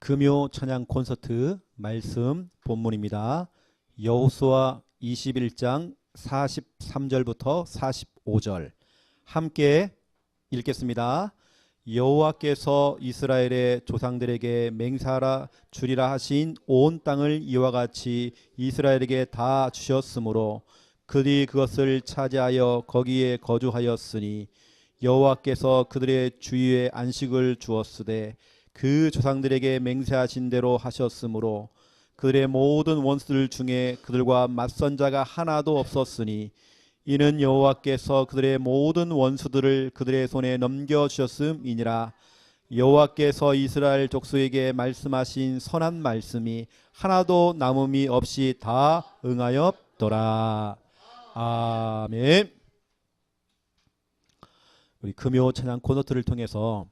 금요 찬양 콘서트 말씀 본문입니다. 여호수아 21장 43절부터 45절 함께 읽겠습니다. 여호와께서 이스라엘의 조상들에게 맹세하라 주리라 하신 온 땅을 이와 같이 이스라엘에게 다 주셨으므로 그들이 그것을 차지하여 거기에 거주하였으니 여호와께서 그들의 주위에 안식을 주었으되 그 조상들에게 맹세하신 대로 하셨으므로 그들의 모든 원수들 중에 그들과 맞선 자가 하나도 없었으니 이는 여호와께서 그들의 모든 원수들을 그들의 손에 넘겨주셨음이니라. 여호와께서 이스라엘 족속에게 말씀하신 선한 말씀이 하나도 남음이 없이 다 응하였더라. 아멘. 우리 금요 찬양 콘서트를 통해서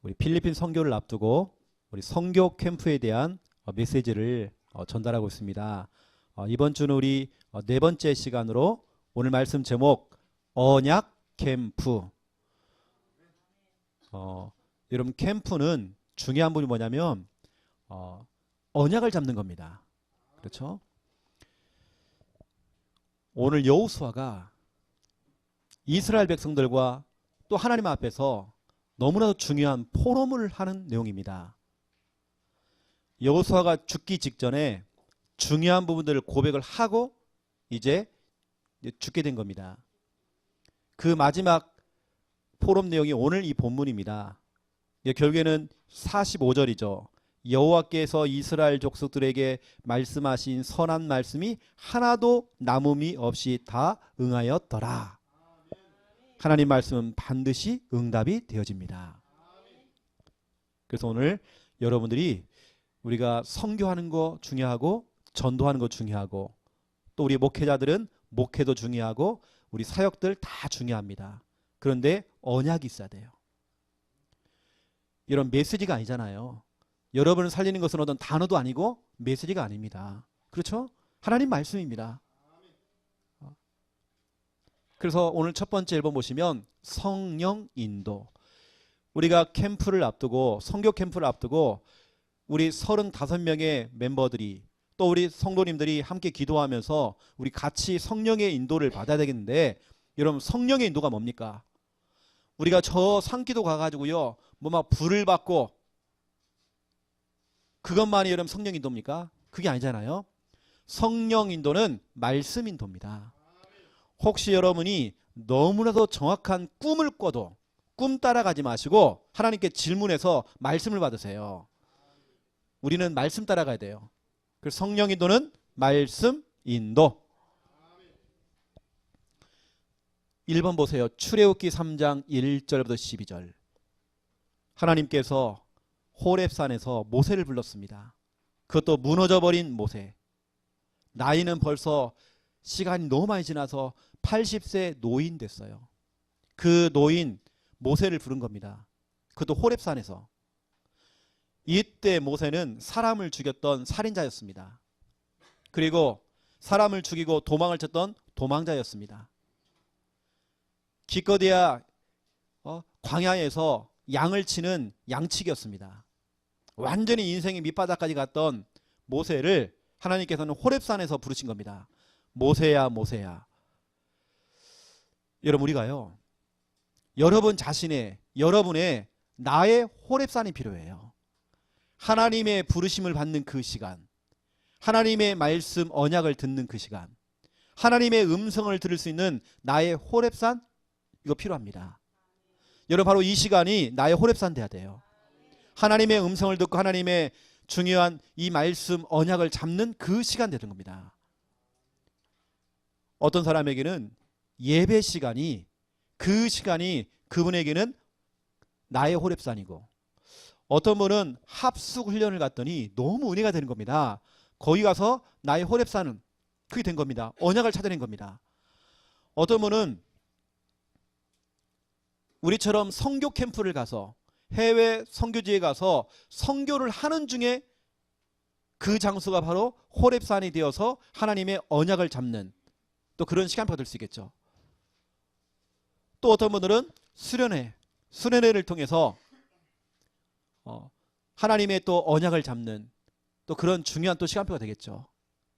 우리 필리핀 선교를 앞두고 우리 선교 캠프에 대한 메시지를 전달하고 있습니다. 이번 주는 우리 네 번째 시간으로 오늘 말씀 제목 언약 캠프. 여러분 캠프는 중요한 부분이 뭐냐면 언약을 잡는 겁니다. 그렇죠? 오늘 여호수아가 이스라엘 백성들과 또 하나님 앞에서 너무나도 중요한 포럼을 하는 내용입니다. 여호수아가 죽기 직전에 중요한 부분들을 고백을 하고 이제 죽게 된 겁니다. 그 마지막 포럼 내용이 오늘 이 본문입니다. 결국에는 45절이죠. 여호와께서 이스라엘 족속들에게 말씀하신 선한 말씀이 하나도 남음이 없이 다 응하였더라. 하나님 말씀은 반드시 응답이 되어집니다. 그래서 오늘 여러분들이 우리가 선교하는 거 중요하고 전도하는 거 중요하고 또 우리 목회자들은 목회도 중요하고 우리 사역들 다 중요합니다. 그런데 언약이 있어야 돼요. 이런 메시지가 아니잖아요. 여러분을 살리는 것은 어떤 단어도 아니고 메시지가 아닙니다. 그렇죠? 하나님 말씀입니다. 그래서 오늘 첫 번째 1번 보시면 성령 인도. 우리가 캠프를 앞두고 선교 캠프를 앞두고 우리 35명의 멤버들이 또 우리 성도님들이 함께 기도하면서 우리 같이 성령의 인도를 받아야 되겠는데 여러분 성령의 인도가 뭡니까? 우리가 저 산기도 가가지고요 뭐 막 불을 받고 그것만이 여러분 성령 인도입니까? 그게 아니잖아요. 성령 인도는 말씀 인도입니다. 혹시 여러분이 너무나도 정확한 꿈을 꿔도 꿈 따라가지 마시고 하나님께 질문해서 말씀을 받으세요. 우리는 말씀 따라가야 돼요. 그래서 성령 인도는 말씀 인도. 1번 보세요. 출애굽기 3장 1절부터 12절. 하나님께서 호렙산에서 모세를 불렀습니다. 그것도 무너져버린 모세. 나이는 벌써 시간이 너무 많이 지나서 80세 노인 됐어요. 그 노인 모세를 부른 겁니다. 그것도 호렙산에서. 이때 모세는 사람을 죽였던 살인자였습니다. 그리고 사람을 죽이고 도망을 쳤던 도망자였습니다. 기껏해야 광야에서 양을 치는 양치기였습니다. 완전히 인생의 밑바닥까지 갔던 모세를 하나님께서는 호렙산에서 부르신 겁니다. 모세야 모세야. 여러분 우리가요 여러분 자신의 여러분의 나의 호렙산이 필요해요. 하나님의 부르심을 받는 그 시간, 하나님의 말씀 언약을 듣는 그 시간, 하나님의 음성을 들을 수 있는 나의 호렙산 이거 필요합니다. 여러분 바로 이 시간이 나의 호렙산 돼야 돼요. 하나님의 음성을 듣고 하나님의 중요한 이 말씀 언약을 잡는 그 시간 되는 겁니다. 어떤 사람에게는 예배 시간이 그 시간이 그분에게는 나의 호렙산이고 어떤 분은 합숙 훈련을 갔더니 너무 은혜가 되는 겁니다. 거기 가서 나의 호렙산은 그게 된 겁니다. 언약을 찾아낸 겁니다. 어떤 분은 우리처럼 선교 캠프를 가서 해외 선교지에 가서 선교를 하는 중에 그 장소가 바로 호렙산이 되어서 하나님의 언약을 잡는 또 그런 시간 받을 수 있겠죠. 또 어떤 분들은 수련회를 통해서 하나님의 또 언약을 잡는 또 그런 중요한 또 시간표가 되겠죠.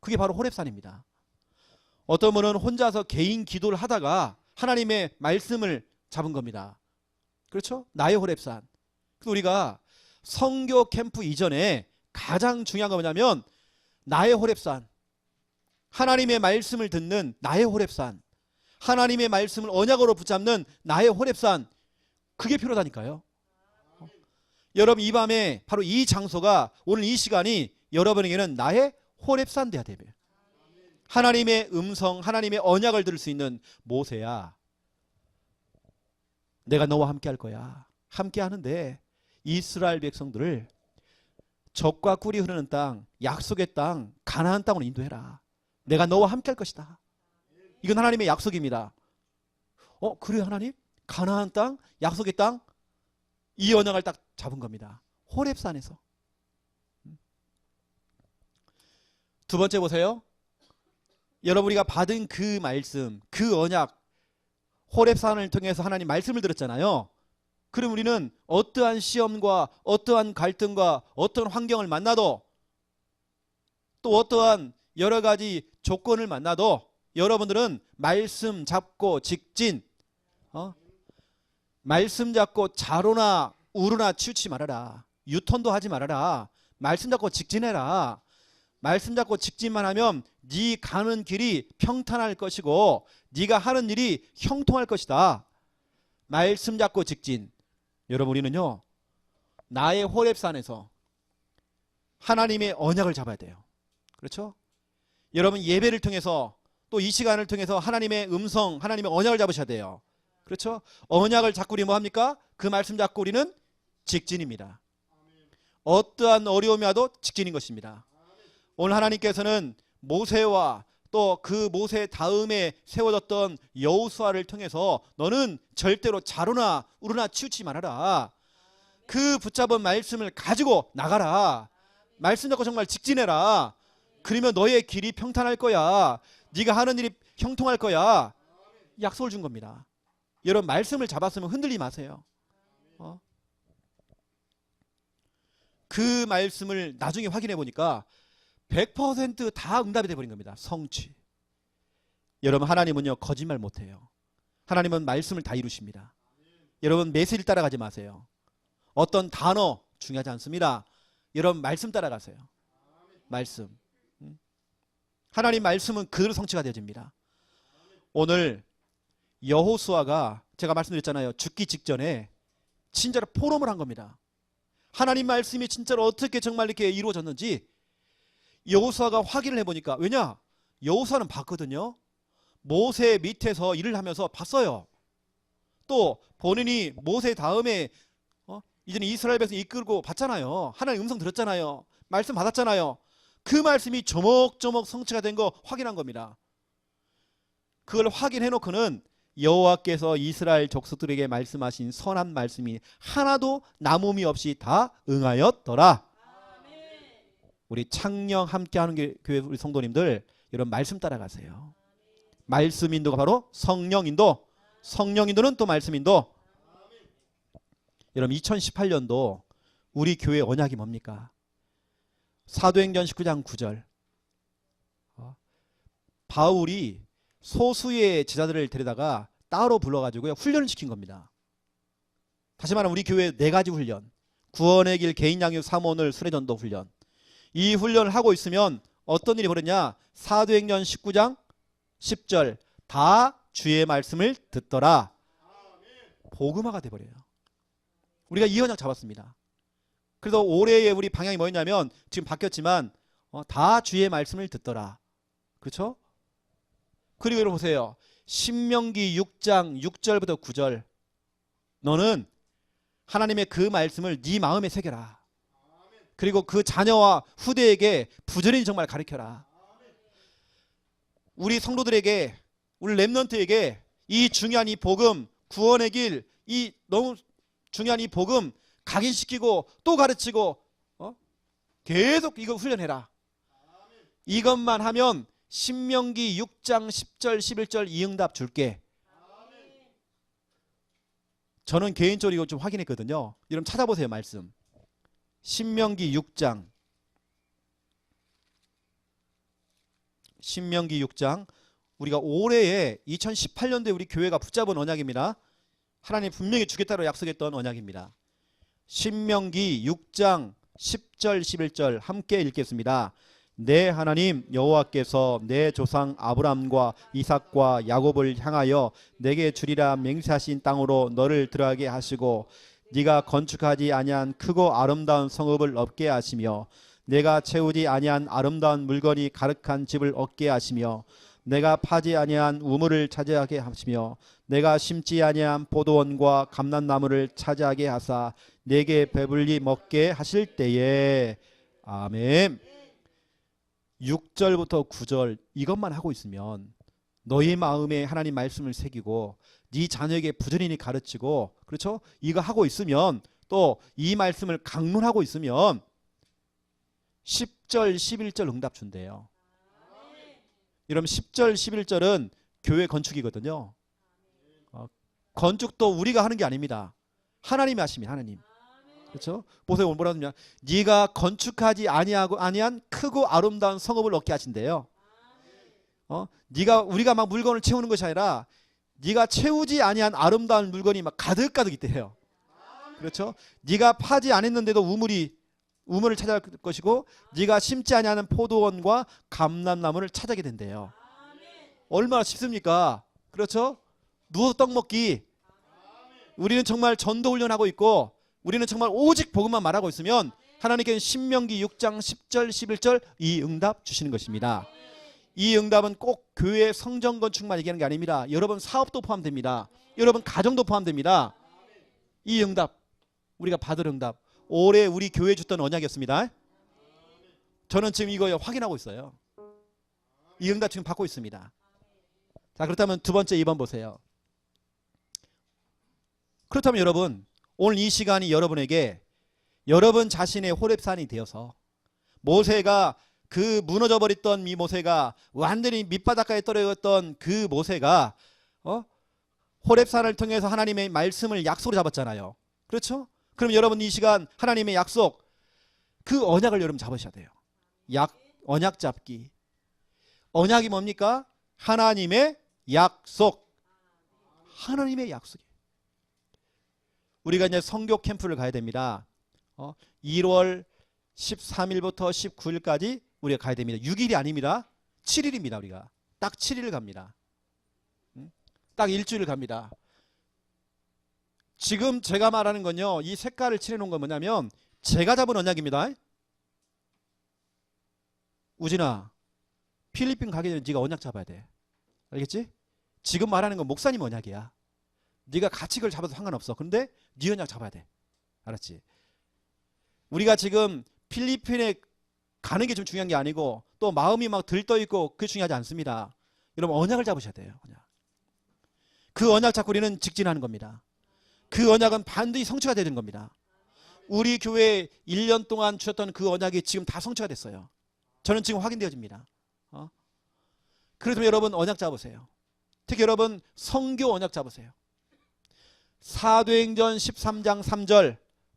그게 바로 호렙산입니다. 어떤 분은 혼자서 개인 기도를 하다가 하나님의 말씀을 잡은 겁니다. 그렇죠? 나의 호렙산. 그래서 우리가 선교 캠프 이전에 가장 중요한 건 뭐냐면 나의 호렙산, 하나님의 말씀을 듣는 나의 호렙산, 하나님의 말씀을 언약으로 붙잡는 나의 호렙산, 그게 필요하다니까요. 여러분 이 밤에 바로 이 장소가, 오늘 이 시간이 여러분에게는 나의 호렙산 돼야 돼요. 하나님의 음성, 하나님의 언약을 들을 수 있는 모세야, 내가 너와 함께 할 거야. 함께 하는데 이스라엘 백성들을 젖과 꿀이 흐르는 땅, 약속의 땅, 가나안 땅으로 인도해라. 내가 너와 함께 할 것이다. 이건 하나님의 약속입니다. 그래요 하나님? 가나안 땅, 약속의 땅, 이 언약을 딱 잡은 겁니다. 호렙산에서. 두 번째 보세요. 여러분 우리가 받은 그 말씀, 그 언약, 호렙산을 통해서 하나님 말씀을 들었잖아요. 그럼 우리는 어떠한 시험과 어떠한 갈등과 어떠한 환경을 만나도, 또 어떠한 여러 가지 조건을 만나도 여러분들은 말씀 잡고 직진, 말씀 잡고 좌로나 우로나 치우치지 말아라. 유턴도 하지 말아라. 말씀 잡고 직진해라. 말씀 잡고 직진만 하면 네 가는 길이 평탄할 것이고 네가 하는 일이 형통할 것이다. 말씀 잡고 직진. 여러분 우리는요, 나의 호렙산에서 하나님의 언약을 잡아야 돼요. 그렇죠? 여러분 예배를 통해서 또 이 시간을 통해서 하나님의 음성, 하나님의 언약을 잡으셔야 돼요. 그렇죠? 언약을 잡고 우리 뭐 합니까? 그 말씀 잡고 우리는 직진입니다. 어떠한 어려움이 와도 직진인 것입니다. 오늘 하나님께서는 모세와 또 그 모세 다음에 세워졌던 여호수아를 통해서 너는 절대로 좌로나 우로나 치우치지 말아라. 그 붙잡은 말씀을 가지고 나가라. 말씀 잡고 정말 직진해라. 그러면 너의 길이 평탄할 거야. 네가 하는 일이 형통할 거야. 약속을 준 겁니다. 여러분 말씀을 잡았으면 흔들리지 마세요. 그 말씀을 나중에 확인해 보니까 100% 응답이 돼버린 겁니다. 성취. 여러분 하나님은요 거짓말 못해요. 하나님은 말씀을 다 이루십니다. 여러분 메시지를 따라가지 마세요. 어떤 단어 중요하지 않습니다. 여러분 말씀 따라가세요. 말씀. 하나님 말씀은 그대로 성취가 되어집니다. 오늘 여호수아가 제가 말씀드렸잖아요. 죽기 직전에 진짜로 포럼을 한 겁니다. 하나님 말씀이 진짜로 어떻게 정말 이렇게 이루어졌는지 여호수아가 확인을 해보니까, 왜냐? 여호수아는 봤거든요. 모세 밑에서 일을 하면서 봤어요. 또 본인이 모세 다음에 이제는 이스라엘 백성 이끌고 봤잖아요. 하나님 음성 들었잖아요. 말씀 받았잖아요. 그 말씀이 조목조목 성취가 된 거 확인한 겁니다. 그걸 확인해 놓고는 여호와께서 이스라엘 족속들에게 말씀하신 선한 말씀이 하나도 남음이 없이 다 응하였더라. 우리 창녕 함께하는 교회 우리 성도님들, 여러분 말씀 따라가세요. 말씀 인도가 바로 성령 인도, 성령 인도는 또 말씀 인도. 여러분 2018년도 우리 교회 언약이 뭡니까? 사도행전 19장 9절. 바울이 소수의 제자들을 데려다가 따로 불러가지고요 훈련을 시킨 겁니다. 다시 말하면 우리 교회 4가지 훈련, 구원의 길, 개인 양육, 사모늘, 순회전도 훈련. 이 훈련을 하고 있으면 어떤 일이 벌어지냐? 사도행전 19장 10절 다 주의 말씀을 듣더라. 복음화가 돼버려요. 우리가 이 언약 잡았습니다. 그래서 올해의 우리 방향이 뭐였냐면, 지금 바뀌었지만 다 주의 말씀을 듣더라. 그렇죠? 그리고 여러분 보세요. 신명기 6장 6절부터 9절. 너는 하나님의 그 말씀을 네 마음에 새겨라. 그리고 그 자녀와 후대에게 부지런히 정말 가르쳐라. 우리 성도들에게, 우리 렘넌트에게 이 중요한 이 복음, 구원의 길, 이 너무 중요한 이 복음 각인시키고 또 가르치고 계속 이거 훈련해라. 이것만 하면 신명기 6장 10절 11절 이 응답 줄게. 저는 개인적으로 이거 좀 확인했거든요. 여러분 찾아보세요. 말씀. 신명기 6장. 신명기 6장. 우리가 올해에 2018년도에 우리 교회가 붙잡은 언약입니다. 하나님 분명히 주겠다고 약속했던 언약입니다. 신명기 6장 10절 11절 함께 읽겠습니다. 내 하나님 여호와께서 내 조상 아브람과 이삭과 야곱을 향하여 내게 주리라 맹세하신 땅으로 너를 들어가게 하시고 네가 건축하지 아니한 크고 아름다운 성읍을 얻게 하시며 내가 채우지 아니한 아름다운 물건이 가득한 집을 얻게 하시며 내가 파지 아니한 우물을 차지하게 하시며 내가 심지 아니한 포도원과 감람나무를 차지하게 하사 내게 배불리 먹게 하실 때에. 아멘. 6절부터 9절 이것만 하고 있으면 너희 마음에 하나님 말씀을 새기고 네 자녀에게 부지런히 가르치고, 그렇죠? 이거 하고 있으면, 또 이 말씀을 강론하고 있으면 10절 11절 응답 준대요. 여러분 10절 11절은 교회 건축이거든요. 건축도 우리가 하는 게 아닙니다. 하나님이 하십니다. 하나님. 그렇죠? 보세요. 오늘 뭐라 하느냐. 네가 건축하지 아니한 크고 아름다운 성읍을 얻게 하신대요. 우리가 막 물건을 채우는 것이 아니라 네가 채우지 아니한 아름다운 물건이 막 가득가득 있대요. 그렇죠? 네가 파지 않았는데도 우물을 찾아갈 것이고 네가 심지 아니하는 포도원과 감람나무를 찾아게 된대요. 얼마나 쉽습니까? 그렇죠? 누워서 떡 먹기. 우리는 정말 전도 훈련하고 있고 우리는 정말 오직 복음만 말하고 있으면 하나님께는 신명기 6장 10절 11절 이 응답 주시는 것입니다. 이 응답은 꼭 교회 성전 건축만 얘기하는 게 아닙니다. 여러분 사업도 포함됩니다. 여러분 가정도 포함됩니다. 이 응답, 우리가 받을 응답, 올해 우리 교회에 줬던 언약이었습니다. 저는 지금 이거 확인하고 있어요. 이 응답 지금 받고 있습니다. 자, 그렇다면 두 번째 2번 보세요. 그렇다면 여러분 오늘 이 시간이 여러분에게 여러분 자신의 호렙산이 되어서 모세가 그 무너져 버렸던 이 모세가 완전히 밑바닥까지 떨어졌던 그 모세가 호렙산을 통해서 하나님의 말씀을 약속으로 잡았잖아요. 그렇죠? 그럼 여러분 이 시간 하나님의 약속, 그 언약을 여러분 잡으셔야 돼요. 언약 잡기. 언약이 뭡니까? 하나님의 약속. 하나님의 약속이에요. 우리가 이제 성교 캠프를 가야 됩니다. 1월 13일부터 19일까지 우리가 가야 됩니다. 6일이 아닙니다. 7일입니다. 우리가 딱 7일 갑니다. 딱 일주일 갑니다. 지금 제가 말하는 건요, 이 색깔을 칠해놓은 건 뭐냐면 제가 잡은 언약입니다. 우진아, 필리핀 가기 전에 네가 언약 잡아야 돼. 알겠지? 지금 말하는 건 목사님 언약이야. 네가 같이 그걸 잡아도 상관없어. 근데 네 언약 잡아야 돼. 알았지? 우리가 지금 필리핀에 가는 게 좀 중요한 게 아니고 또 마음이 막 들떠있고 그게 중요하지 않습니다. 여러분 언약을 잡으셔야 돼요. 그 언약 잡고 우리는 직진하는 겁니다. 그 언약은 반드시 성취가 되는 겁니다. 우리 교회 1년 동안 주셨던 그 언약이 지금 다 성취가 됐어요. 저는 지금 확인되어집니다. 그래서 여러분 언약 잡으세요. 특히 여러분 성교 언약 잡으세요. 사도행전 13장 3절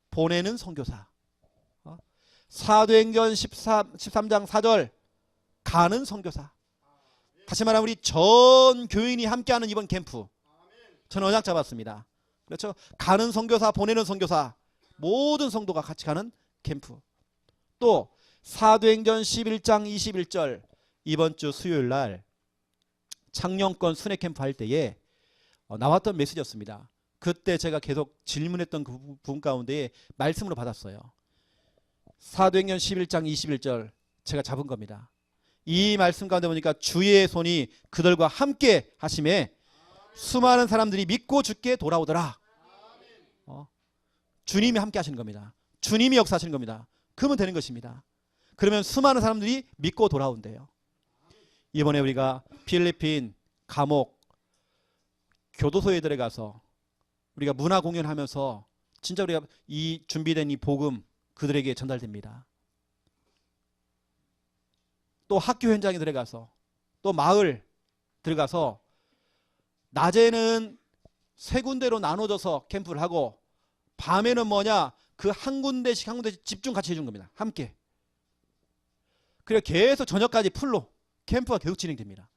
보내는 선교사. 사도행전 13장 4절 가는 선교사. 다시 말하면 우리 전 교인이 함께하는 이번 캠프. 저는 언약 잡았습니다. 그렇죠? 가는 선교사, 보내는 선교사, 모든 성도가 같이 가는 캠프. 또 사도행전 11장 21절 이번 주 수요일 날 창녕권 순회 캠프 할 때에 나왔던 메시지였습니다. 그때 제가 계속 질문했던 그 부분 가운데 말씀으로 받았어요. 사도행전 11장 21절 제가 잡은 겁니다. 이 말씀 가운데 보니까 주의 손이 그들과 함께 하심에 수많은 사람들이 믿고 주께 돌아오더라. 주님이 함께 하시는 겁니다. 주님이 역사하시는 겁니다. 그러면 되는 것입니다. 그러면 수많은 사람들이 믿고 돌아온대요. 이번에 우리가 필리핀 감옥 교도소에 들어가서 우리가 문화 공연하면서 진짜 우리가 이 준비된 이 복음 그들에게 전달됩니다. 또 학교 현장에 들어가서 또 마을 들어가서 낮에는 세 군데로 나눠져서 캠프를 하고 밤에는 뭐냐 그 한 군데씩 한 군데씩 집중 같이 해준 겁니다. 함께. 그래 계속 저녁까지 풀로 캠프가 계속 진행됩니다.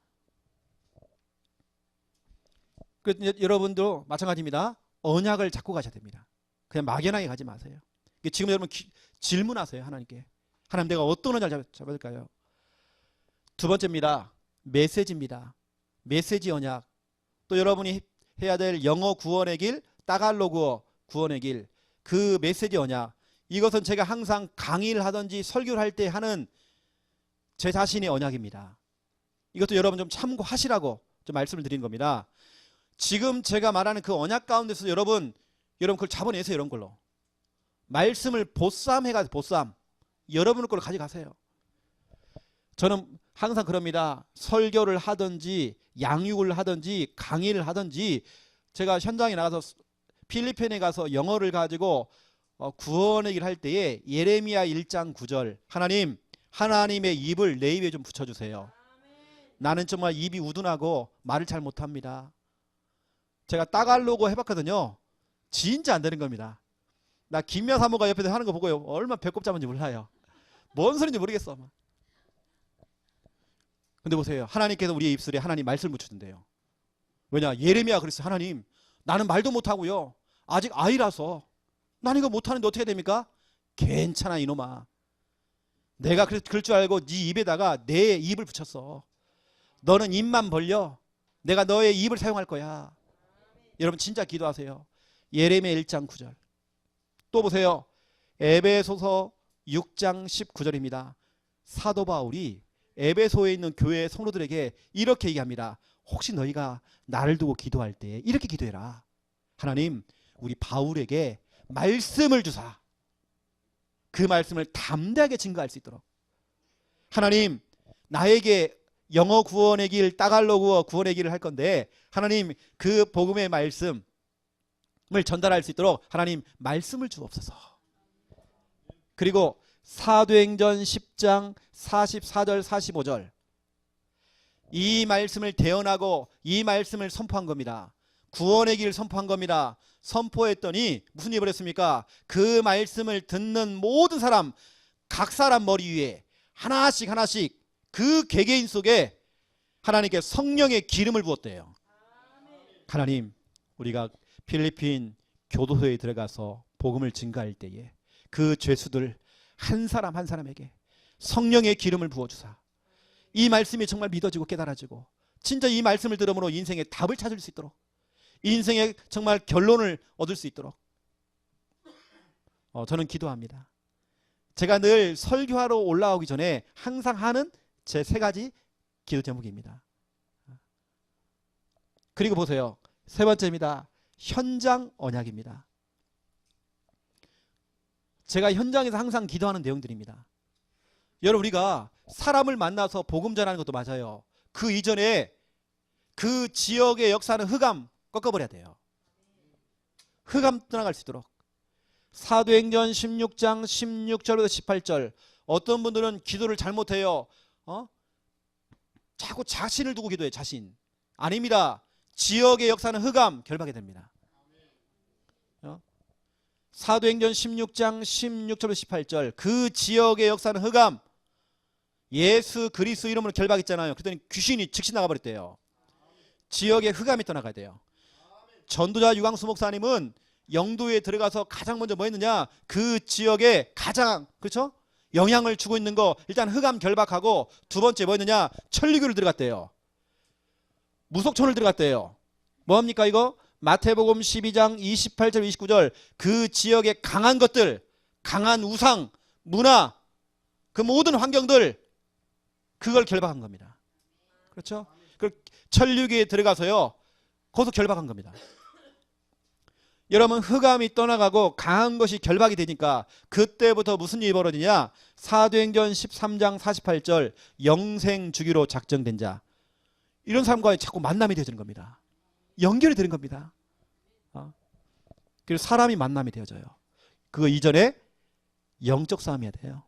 그래서 여러분도 마찬가지입니다. 언약을 잡고 가셔야 됩니다. 그냥 막연하게 가지 마세요. 지금 여러분 질문하세요. 하나님께. 하나님 내가 어떤 언약을 잡아야 될까요? 두 번째입니다. 메시지입니다. 메시지 언약. 또 여러분이 해야 될 영어 구원의 길, 따갈로그어 구원의 길. 그 메시지 언약. 이것은 제가 항상 강의를 하든지 설교를 할 때 하는 제 자신의 언약입니다. 이것도 여러분 좀 참고하시라고 좀 말씀을 드린 겁니다. 지금 제가 말하는 그 언약 가운데서 여러분 그걸 잡아내세요. 이런 걸로. 말씀을 보쌈해가지고 보쌈. 여러분의 걸로 가져가세요. 저는 항상 그럽니다. 설교를 하든지 양육을 하든지 강의를 하든지 제가 현장에 나가서 필리핀에 가서 영어를 가지고 구원의 길 할 때에 예레미야 1장 9절 하나님의 입을 내 입에 좀 붙여주세요. 나는 정말 입이 우둔하고 말을 잘 못합니다. 제가 따갈로그 해봤거든요. 진짜 안 되는 겁니다. 나 김미아 사모가 옆에서 하는 거 보고요. 얼마나 배꼽 잡은지 몰라요. 뭔 소리인지 모르겠어. 근데 보세요. 하나님께서 우리의 입술에 하나님 말씀을 붙여준대요. 왜냐? 예레미야 그랬어요. 하나님 나는 말도 못하고요. 아직 아이라서 나는 이거 못하는데 어떻게 됩니까? 괜찮아 이놈아. 내가 그럴 줄 알고 네 입에다가 내 입을 붙였어. 너는 입만 벌려. 내가 너의 입을 사용할 거야. 여러분 진짜 기도하세요. 예레미야 1장 9절. 또 보세요. 에베소서 6장 19절입니다. 사도 바울이 에베소에 있는 교회 성도들에게 이렇게 얘기합니다. 혹시 너희가 나를 두고 기도할 때 이렇게 기도해라. 하나님 우리 바울에게 말씀을 주사 그 말씀을 담대하게 증거할 수 있도록. 하나님 나에게 영어 구원의 길 따갈로그어 구원의 길을 할 건데 하나님 그 복음의 말씀을 전달할 수 있도록 하나님 말씀을 주옵소서. 그리고 사도행전 10장 44절 45절 이 말씀을 대언하고 이 말씀을 선포한 겁니다. 구원의 길을 선포한 겁니다. 선포했더니 무슨 일이 벌였습니까? 그 말씀을 듣는 모든 사람 각 사람 머리 위에 하나씩 그 개개인 속에 하나님께 성령의 기름을 부었대요. 하나님 우리가 필리핀 교도소에 들어가서 복음을 증거할 때에 그 죄수들 한 사람 한 사람에게 성령의 기름을 부어주사 이 말씀이 정말 믿어지고 깨달아지고 진짜 이 말씀을 들음으로 인생의 답을 찾을 수 있도록 인생의 정말 결론을 얻을 수 있도록 저는 기도합니다. 제가 늘 설교하러 올라오기 전에 항상 하는 제 3가지 기도 제목입니다. 그리고 보세요. 3번째입니다. 현장 언약입니다. 제가 현장에서 항상 기도하는 내용들입니다. 여러분 우리가 사람을 만나서 복음 전하는 것도 맞아요. 그 이전에 그 지역의 역사는 흑암 꺾어버려야 돼요. 흑암 떠나갈 수 있도록. 사도행전 16장 16절부터 18절 어떤 분들은 기도를 잘못해요. 자꾸 자신을 두고 기도해요. 자신. 아닙니다. 지역의 역사는 흑암 결박이 됩니다. 사도행전 16장 16절부터 18절 그 지역의 역사는 흑암 예수 그리스도 이름으로 결박했잖아요. 그랬더니 귀신이 즉시 나가버렸대요. 지역에 흑암이 떠나가야 돼요. 전도자 유광수 목사님은 영도에 들어가서 가장 먼저 뭐 했느냐 그 지역에 가장 그렇죠? 영향을 주고 있는 거 일단 흑암 결박하고 두 번째 뭐 했느냐 천리교를 들어갔대요. 무속촌을 들어갔대요. 뭐합니까 이거? 마태복음 12장 28절 29절 그 지역의 강한 것들 강한 우상 문화 그 모든 환경들 그걸 결박한 겁니다. 그렇죠? 그 천류교에 들어가서요 거기서 결박한 겁니다. 여러분 흑암이 떠나가고 강한 것이 결박이 되니까 그때부터 무슨 일이 벌어지냐 사도행전 13장 48절 영생 주기로 작정된 자 이런 사람과의 자꾸 만남이 되어지는 겁니다. 연결이 되는 겁니다. 그래서 사람이 만남이 되어져요. 그거 이전에 영적 싸움이 해야 돼요.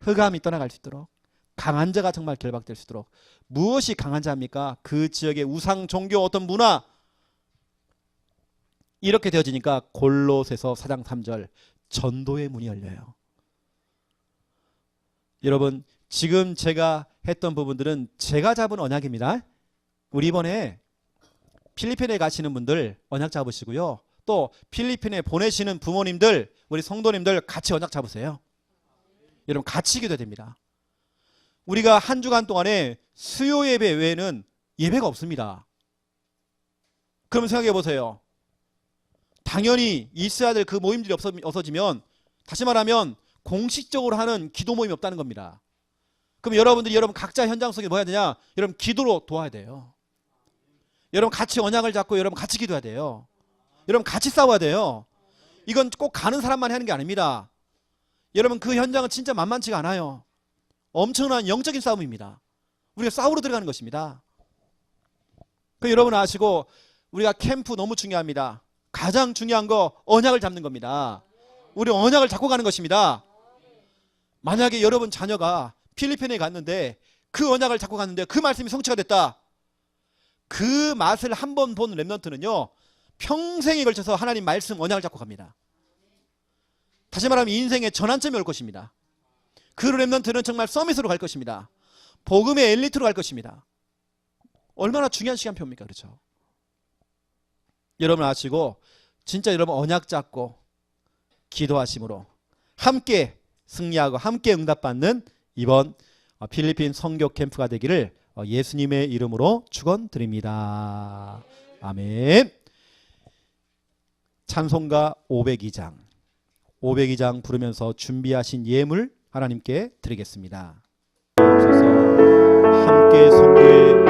흑암이 떠나갈 수 있도록 강한 자가 정말 결박될 수 있도록. 무엇이 강한 자입니까? 그 지역의 우상 종교 어떤 문화 이렇게 되어지니까 골로새서 4장 3절 전도의 문이 열려요. 여러분, 지금 제가 했던 부분들은 제가 잡은 언약입니다. 우리 이번에 필리핀에 가시는 분들 언약 잡으시고요. 또 필리핀에 보내시는 부모님들, 우리 성도님들 같이 언약 잡으세요. 여러분, 같이 기도해야 됩니다. 우리가 한 주간 동안에 수요 예배 외에는 예배가 없습니다. 그럼 생각해 보세요. 당연히 있어야 될 그 모임들이 없어지면, 다시 말하면 공식적으로 하는 기도 모임이 없다는 겁니다. 그럼 여러분들이 여러분 각자 현장 속에 뭐 해야 되냐? 여러분 기도로 도와야 돼요. 여러분 같이 언약을 잡고 여러분 같이 기도해야 돼요. 여러분 같이 싸워야 돼요. 이건 꼭 가는 사람만 하는 게 아닙니다. 여러분 그 현장은 진짜 만만치가 않아요. 엄청난 영적인 싸움입니다. 우리가 싸우러 들어가는 것입니다. 그 여러분 아시고 우리가 캠프 너무 중요합니다. 가장 중요한 거 언약을 잡는 겁니다. 우리 언약을 잡고 가는 것입니다. 만약에 여러분 자녀가 필리핀에 갔는데 그 언약을 잡고 갔는데 그 말씀이 성취가 됐다. 그 맛을 한 번 본 렘넌트는요, 평생에 걸쳐서 하나님 말씀 언약을 잡고 갑니다. 다시 말하면 인생의 전환점이 올 것입니다. 그 렘넌트는 정말 서밋으로 갈 것입니다. 복음의 엘리트로 갈 것입니다. 얼마나 중요한 시간표입니까? 그렇죠? 여러분 아시고 진짜 여러분 언약 잡고 기도하심으로 함께 승리하고 함께 응답받는 이번 필리핀 선교 캠프가 되기를 예수님의 이름으로 축원드립니다. 아멘. 찬송가 502장 부르면서 준비하신 예물 하나님께 드리겠습니다. 함께 선교에